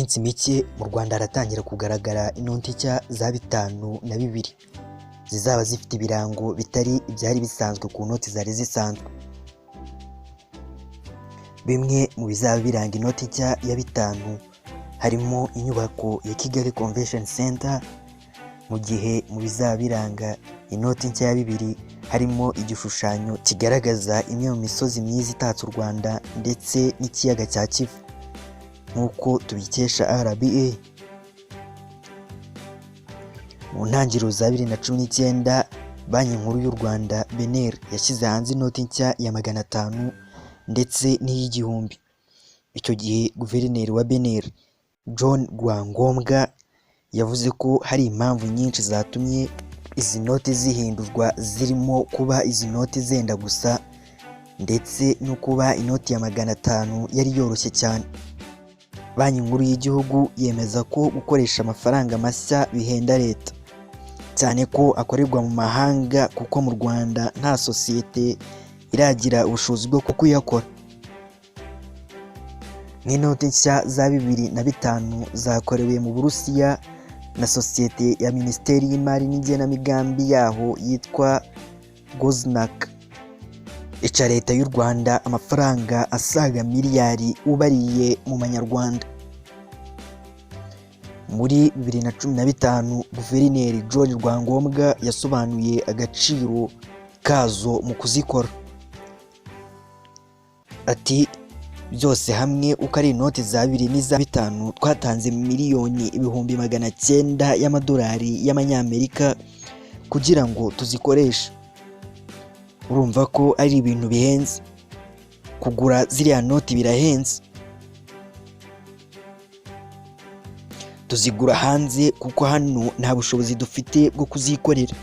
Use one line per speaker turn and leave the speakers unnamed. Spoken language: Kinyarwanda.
minsi mike mu Rwanda haratangira kugaragara inoti nshya za 5 na 2 zizaba zifite ibirango bitari ibyari bisanzwe ku noti zari zisanzwe. Bimwe mu bizaba biranga inoti nshya ya 5 harimo inyubako ya Kigali Convention Center, mu gihe mu bizaba biranga inoti nshya ya 2 harimo igishushanyo kigaragaza imwe mu misozi myiza itatse u Rwanda ndetse n'ikiyaga cya Kivu nk'uko tubikesha RBA. Mu ntangiriro za 2019 Banki Nkuru y'u Rwanda BNR yashyize hanze inoti nshya ya 500 ndetse n'iy'igihumbi. Icyo gihe Guverineri wa BNR John Rwangombwa yavuze ko hari impamvu nyinshi zatumye izi noti zihindurwa, zirimo kuba izi noti zenda gusa ndetse no kuba inoti ya 500 yari yoroshye cyane. Banki Nkuru y'Igihugu yemeza ko gukoresha amafaranga mashya bihenda leta, cyane ko akorerwa mu mahanga kuko mu Rwanda nta sosiyete iragira ubushobozi bwo kuyakora. Nk'inoti nshya za 2 na 5 zakorewe mu Burusiya na sosiyete ya Minisiteri y'Imari n'Igenamigambi yaho yitwa Goznak, ica leta y'u Rwanda amafaranga asaga miliyari ubariye mu manyarwanda. Muri 2015 Guverineri John Rwangombwa yasobanuye agaciro kazo mu kuzikora. Ati byose hamwe uko ari inoti za 2 n'iza 5 twatanze miliyoni 900,000 y'amadolari y'amanyamerika kugira ngo tuzikoreshe. Urumva ko ari ibintu bihenze, kugura ziriya noti birahenze. Tuzigura hanze kuko hano nta bushobozi dufite bwo kuzikorera.